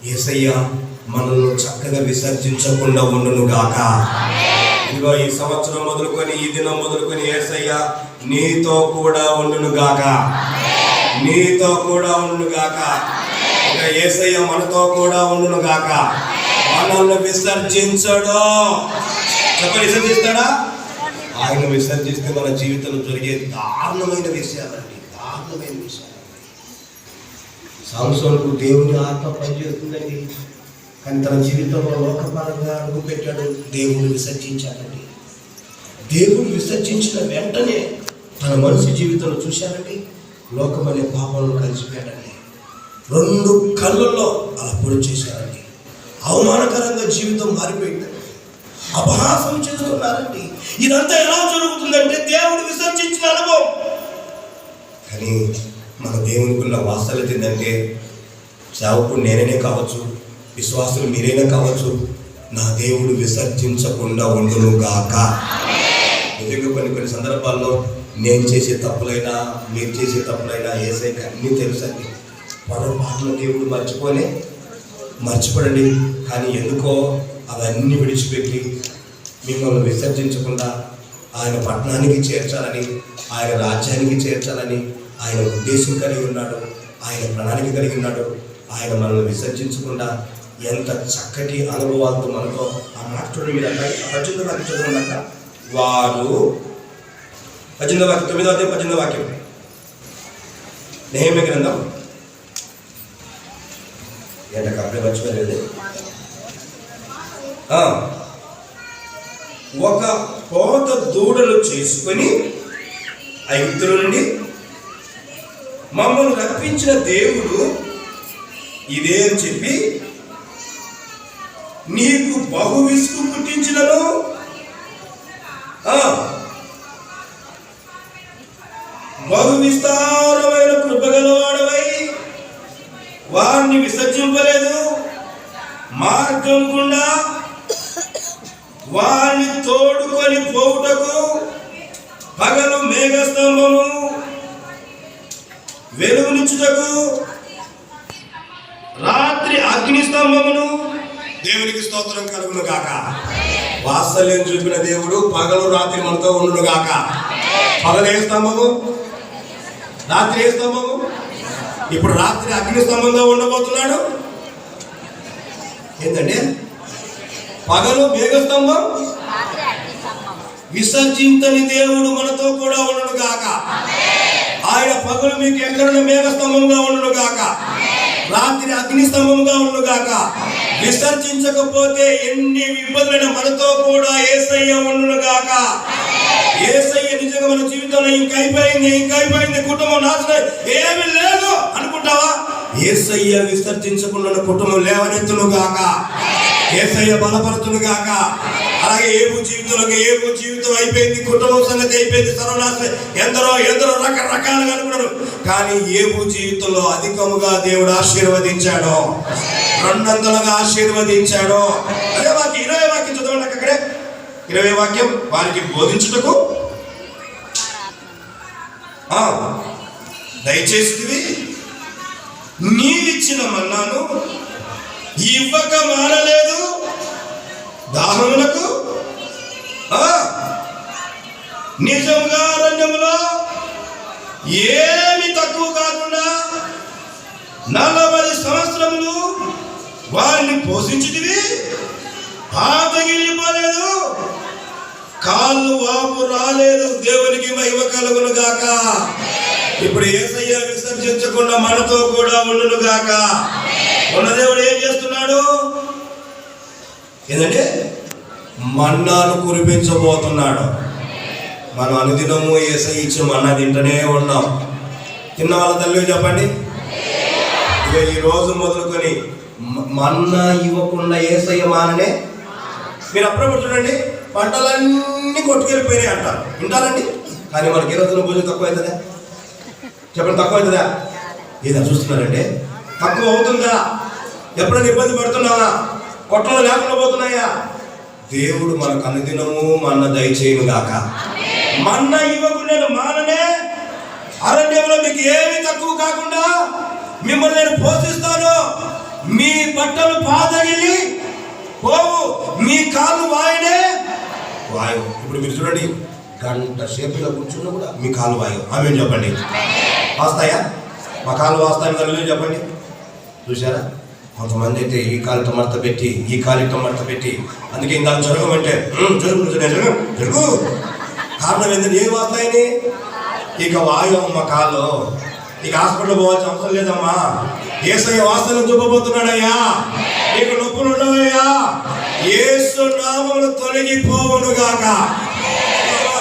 యేసయ్య మనల్ని చక్కగా విసర్జించకుండా ఉండును గాక. ఇదిగో ఈ సంవత్సరం మొదలుకొని, ఈ దినం మొదలుకొని యేసయ్య నీతో కూడా ఉండును గాక, నీతో కూడా ఉండును గాక. ఇక యేసయ్య మనతో కూడా ఉండును గాక. మనల్ని విసర్జించడు. చెప్పండి, విసర్జిస్తాడా? ఆయన విసర్జిస్తే మన జీవితంలో జరిగే దారుణమైన విషయాలండి, దారుణమైన విషయాలు. సంసోనుకు దేవుని ఆత్మ పనిచేస్తుందండి, కానీ తన జీవితంలో లోకపరంగా అడుగుపెట్టాడు. దేవుని విసర్జించాడండి. దేవుని విసర్జించిన వెంటనే తన మనిషి జీవితంలో చూశాడండి, లోకమనే పాపంలో కలిసిపోయాడండి. 2 కళ్ళల్లో అలా పొడి చేశారండి. అవమానకరంగా జీవితం మారిపోయిందండి. అపహాసం చేస్తున్నారండి. ఇదంతా ఎలా జరుగుతుందంటే దేవుడు విసర్జించిన అనుభవం. కానీ మన దేవునికి ఉన్న వాస్తవ్యత ఏంటంటే, సేవకుడు నేనైనా కావచ్చు, విశ్వాసులు మీరైనా కావచ్చు, నా దేవుడు విసర్జించకుండా ఉండును గాక. నిజంగా కొన్ని సందర్భాల్లో నేను చేసే తప్పులైనా, మీరు చేసే తప్పులైనా యేసయ్యకి అన్నీ తెలుసండి. పొరపాటున దేవుడు మర్చిపోడండి. కానీ ఎందుకో అవన్నీ విడిచిపెట్టి మిమ్మల్ని విసర్జించకుండా ఆయన పట్టణానికి చేర్చాలని, ఆయన రాజ్యానికి చేర్చాలని ఆయన ఉద్దేశం కలిగి ఉన్నాడు, ఆయన ప్రణాళిక కలిగి ఉన్నాడు. ఆయన మనల్ని విసర్జించకుండా ఎంత చక్కటి అనుభవాలతో మనతో ఆ మాట చూడండి. మీరు అక్కడ 18వ వాక్యం చదువుకున్నాక, వారు 18వ వాక్యం 9వ అధ్యాయం 18వ వాక్యం నెహెమ్యా గ్రంథం. ఏంటక్క అప్పుడే మర్చిపోలేదు. ఒక పోత దూడలు చేసుకొని ఐగుప్తుల నుండి మమ్మల్ని రప్పించిన దేవుడు ఇదే అని చెప్పి నీకు బహు విసుగు పుట్టించినను, బహు విస్తారమైన కృపగలవాడవై వారిని విసర్జింపలేదు. మార్గం గుండా వారిని తోడుకొని పోవుటకు పగలు మేఘస్తంభము, వెలుగునిచ్చుటకు రాత్రి అగ్నిస్తంభమును. దేవునికి స్తోత్రం కలుగును గాక. వాత్సల్యం చూపిన దేవుడు పగలు రాత్రి మనతో ఉండును గాక. పగలు ఏ స్తంభము, రాత్రి ఏ స్తంభము? ఇప్పుడు రాత్రి అగ్నిస్తంభంగా ఉండబోతున్నాడు. ఏంటంటే పగలు మేఘస్తంభం, విసర్జించని దేవుడు మనతో కూడా ఉండును గాక. ఆయన పగలు మీకు ఎక్కడున్న మేఘస్తంభంగా ఉండును గాక, రాత్రి అగ్నిస్తంభంగా ఉండును గాక. విసర్జించకపోతే ఎన్ని ఇబ్బందులైనా మనతో కూడా యేసయ్య ఉండును గాక. యేసయ్య నిజంగా మన జీవితంలో ఇంకైపోయింది, కుటుంబం నాశనం, ఏమీ లేదు అనుకుంటావా? యేసయ్య విసర్జించకుండా కుటుంబం లేవనెత్తును గాక, యేసయ్య బలపరచును గాక. అలాగే ఏబు జీవితం అయిపోయింది, కుటుంబం సంగతి అయిపోయింది, సర్వనాశనం. ఎందరో రకరకాలుగా అనుకున్నారు. కానీ ఏబు జీవితంలో అధికముగా దేవుడు ఆశీర్వదించాడు, 200గా ఆశీర్వదించాడు. అదే వాక్యం 20 వాక్యం చదవండి. అక్కడే 20 వాక్యం. వారికి బోధించుటకు దయచేసి నీవిచ్చిన మన్నాను ఇవ్వక మానలేదు, దాహములకు నిజంగా అరణ్యములో ఏమి తక్కువ కాకుండా 40 సంవత్సరములు వారిని పోషించితివి. పాతగిలిపోలేదు, కాళ్ళు వాపు రాలేదు. దేవునికి మహిమ కలుగును గాక. ఇప్పుడు యేసయ్య విసర్జించకుండా మనతో కూడా ఉండును గాక. ఉన్న దేవుడు ఏం చేస్తున్నాడు? ఏంటంటే మన్నాను కురిపించబోతున్నాడు. మనం అనుదినము యేసయ్య ఇచ్చిన మన్నా తింటూనే ఉన్నాం. తిన్న వాళ్ళ తల్లి చెప్పండి. ఇక ఈ రోజు మొదలుకొని మన్నా ఇవ్వకుండా యేసయ్య మాననే. మీరు అప్పుడప్పుడు చూడండి, పంటలన్నీ కొట్టుకెళ్ళిపోయినాయి అంటారు, వింటారండి. కానీ మనకి ఏ రోజున భోజనం తక్కువ అవుతుందా? చెప్పండి, తక్కువ అవుతుందా? ఏదో చూస్తున్నారంటే తక్కువ అవుతుందా? ఎప్పుడైనా ఇబ్బంది పడుతున్నావా? కొట్టలు లేకుండా పోతున్నాయా? దేవుడు మనకు అనుదినము మన్న దయచేయును గాక. మన్న ఇవ్వకుండా నేను మాననే, అరణ్యంలో మీకు ఏమి తక్కువ కాకుండా మిమ్మల్ని నేను పోషిస్తాను. మీ బట్టలు పాతగిలి పోవు, మీ కాలు వాయనే వాయు. ఇప్పుడు మీరు చూడండి, గంట సేపులో కూర్చున్నా కూడా మీ కాలు వాయు. ఆమె చెప్పండి, వాస్తాయా? మా కాలు వాస్తాయని చెప్పండి. చూసారా? కొంతమంది అయితే ఈ కాలుతో మడత పెట్టి, ఈ కాలుతో మడత పెట్టి, అందుకే ఇందాక జరగమంటే జరుగు. కారణం ఏంటంటే ఏం వాస్తాయని? ఇక వాయు మా కాలు, ఇక హాస్పిటల్ పోవాల్సిన అవసరం లేదమ్మా. యేసయ్య వాస్తవం చూపబోతున్నాడయ్యా. నీకు నొప్పులు ఉండవయ్యా, యేసు నామములు తొలగిపోవును గాక.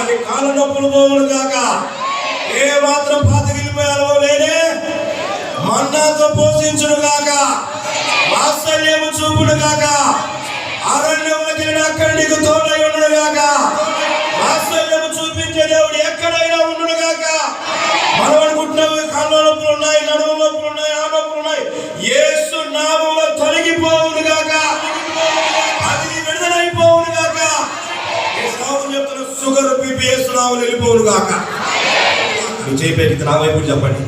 నీ కాళ్ళ నొప్పులు పోవును గాక. ఏ మాత్రం పాతగిలిపోయే అనుభవం లేనే, మన్నాతో పోషించును గాక. వాత్సల్యము చూపును గాక. అరణ్యములకి అక్కడ నీకు తోడై ఉండును గాక. వాత్సల్యము చూపించే దేవుడు ఎక్కడైనా ఉండును గాక. మనం అనుకుంటున్నాము కాళ్ళ నొప్పులు ఉన్నాయి, నడుము నొప్పులు ఉన్నాయి, ఆ నొప్పులు ఉన్నాయి. యేసు నామములో తొలగిపోవును గాక. అది విడుదలైపోవును గాక. చెప్తున్న షుగర్, బీపీ యేసు నామములో వెళ్ళిపోవును గాక. నువ్వు చేపెట్టి నా వైపు చెప్పండి.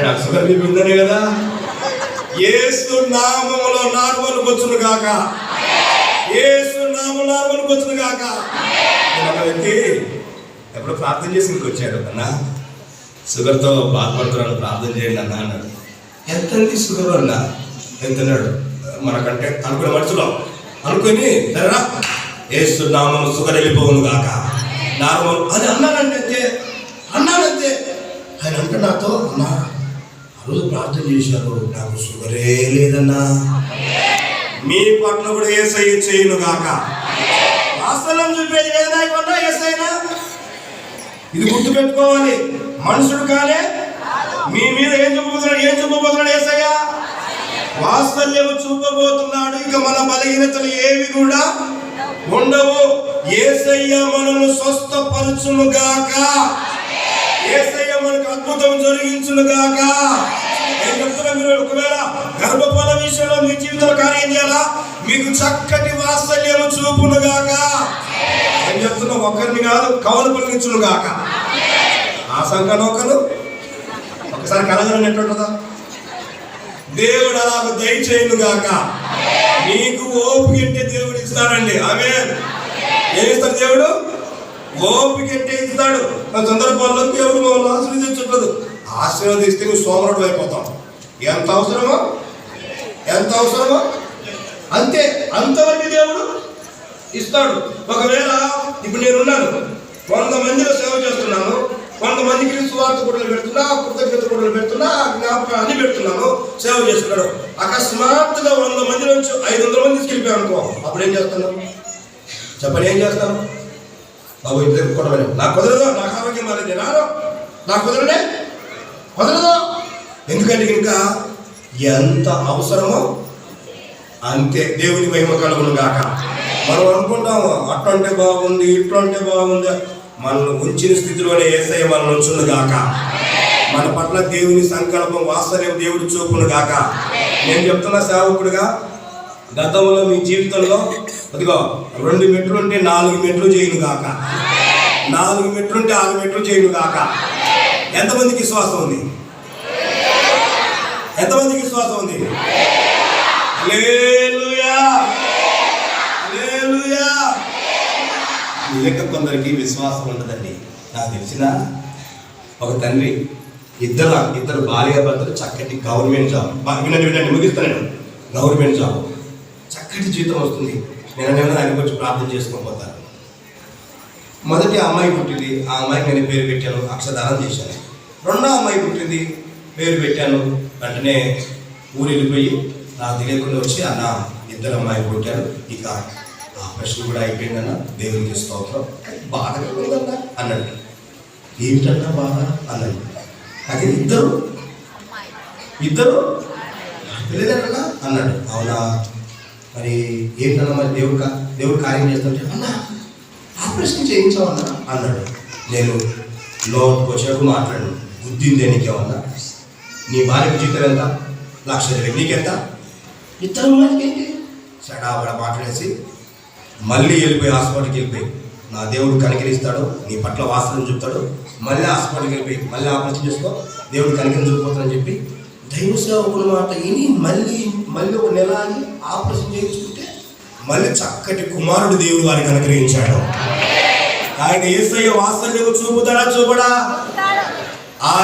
నాకు షుగర్ బీపీ ఉందనే కదా. యేసు నామములో నార్మల్ వచ్చును గాక. యేసు నామములో నార్మల్ వచ్చును గాక. ఒక వ్యక్తి ఎప్పుడు ప్రార్థన చేసి ఇంకొచ్చాడు, అన్న షుగర్తో బాధపడుతున్నాను, ప్రార్థన చేయండి అన్న అన్నాడు. ఎంతండి షుగర్ అన్న? ఎంతన్నాడు? మనకంటే అనుకునే మనుషులో అనుకుని సరేనా, యేసు నామములో షుగర్ వెళ్ళిపోవును గాక. నార్మల్ అది అన్నానంటే ఆయన అంటే నాతో, అన్నా ఆ రోజు ప్రార్థన చేశారు, నాకు షుగరే లేదన్నా. మీ పట్ల కూడా యేసయ్య చేయును గాక. వాస్తవం చూపేది ఏదైనా యేసయ్యనా. ఇది గుర్తు పెట్టుకోవాలి. మనుషుడు కాలే మీ మీద ఏం చూపబోతున్నాడు యేసయ్య? వాత్సల్యము చూపబోతున్నాడు. ఇక మన బలహీనతలు ఏవి కూడా ఉండవు. యేసయ్య మనల్ని స్వస్థపరచును గాక. యేసయ్య మనకు అద్భుతం జరిగించును గాక. నేను చెప్తున్నా, మీరు ఒకవేళ గర్భఫల విషయంలో మీ జీవితంలో కార్యం చేయాలా, మీకు చక్కటి వాత్సల్యము చూపును గాక. నేను చెప్తున్నా, ఒకరిని కాదు కవలు పలికించును గాక. ఆ సంఖ్యనొకరు ఒకసారి కలగలనట్టుంటుందా? దేవుడు అలాగ దయచేయును గాక. నీకు ఓపిక అంటే దేవుడు ఇస్తాడండి. ఆమేన్. ఏమి ఇస్తాడు దేవుడు? ఓపిక అంటే ఇస్తాడు. సందర్భాల్లో దేవుడు మమ్మల్ని ఆశీర్వదించుంటదు. ఆశీర్వదిస్తే నువ్వు సోమరుడు అయిపోతావు. ఎంత అవసరమో అంతే, అంతవరకు దేవుడు ఇస్తాడు. ఒకవేళ ఇప్పుడు నేనున్నాను, 100 మందిలో సేవ చేస్తున్నాను, 100 మందికి సువార్త గుడ్డలు పెడుతున్నా, కృతజ్ఞత గుడ్డలు పెడుతున్నా, జ్ఞాపకం అన్ని పెడుతున్నాను, సేవ చేస్తున్నాడు. అకస్మాత్తుగా 100 మంది నుంచి 500 మంది తీసుకెళ్ళిపోయాను అనుకో, అప్పుడు ఏం చేస్తాను చెప్పండి? ఏం చేస్తాను? బాబు ఇద్దరు కూడా నాకు కుదరదు, నాకు ఆరోగ్యం బాగాలేదు, నాకు కుదరదు. ఎందుకంటే ఇంకా ఎంత అవసరమో అంతే. దేవుని మహిమ కలుగును గాక. మనం అనుకుంటాము అట్లంటే బాగుంది, ఇట్లంటే బాగుంది. మనల్ని ఉంచిన స్థితిలోనే యేసయ్య మనల్ని ఉంచును గాక. మన పట్ల దేవుని సంకల్పం, వాత్సల్యం దేవుడు చూపును గాక. నేను చెప్తున్నా సేవకుడుగా, గతంలో మీ జీవితంలో అదిగో 2 మెట్లు ఉంటే 4 మెట్లు చేయను గాక. 4 మెట్లు ఉంటే 6 మెట్లు చేయను గాక. ఎంతమందికి విశ్వాసం ఉంది? ఎంతమందికి విశ్వాసం ఉంది? హల్లెలూయా, హల్లెలూయా. మీ లెక్క కొందరికి విశ్వాసం ఉండదండి. నాకు తెలిసిన ఒక తండ్రి, ఇద్దరు భార్యాభర్తలు చక్కటి గవర్నమెంట్ జాబ్. వినండి ముగిస్తాను. గవర్నమెంట్ జాబ్, చక్కటి జీతం వస్తుంది. నేను ఆయన గురించి ప్రార్థన చేసుకోకపోతాను. మొదటి అమ్మాయి పుట్టింది, ఆ అమ్మాయికి నేను పేరు పెట్టాను, అక్షదానం చేశాను. రెండో అమ్మాయి పుట్టింది, పేరు పెట్టాను. వెంటనే ఊరు వెళ్ళిపోయి నాకు తెలియకుండా వచ్చి, అన్న 2 అమ్మాయి పుట్టారు, ఇక ఆపరేషన్ కూడా అయిపోయిందన్న, దేవునికి స్తోత్రం, బాధగా ఉందన్న అన్నాడు. ఏమిటన్నా బాధ అన్నాడు. నాకు ఇద్దరు తెలియదన్నా అన్నాడు. అవునా, మరి ఏంటన్నా, మరి దేవుడు కార్యం చేస్తుంటే, అన్న ఆపరేషన్ చేయించామన్నా అన్నాడు. నేను లోటుకు వచ్చాడు, మాట్లాడు, బుద్ధిందే నీకేమన్నా? నీ భార్యకు జీతం ఎంత? 1,20,000. నీకెంత? 2 మందికి ఏంటి? సడాబడ మాట్లాడేసి మళ్ళీ వెళ్ళిపోయి హాస్పిటల్కి వెళ్ళిపోయి, నా దేవుడు కనికరిస్తాడు, నీ పట్ల వాసన చూపుతాడు, మళ్ళీ హాస్పిటల్కి వెళ్ళిపోయి మళ్ళీ ఆపరేషన్ చేసుకో, దేవుడు కనికరం చూపుతాడని చెప్పి దైవ సేవకుల మాట విని మళ్ళీ ఒక నెల ఆగి ఆపరేషన్ చేయించుకుంటే మళ్ళీ చక్కటి కుమారుడు దేవుడు వారికి అనుగ్రహించాడు. ఆయన యేసయ్య వాత్సల్యం చూపుతాడా చూపడా?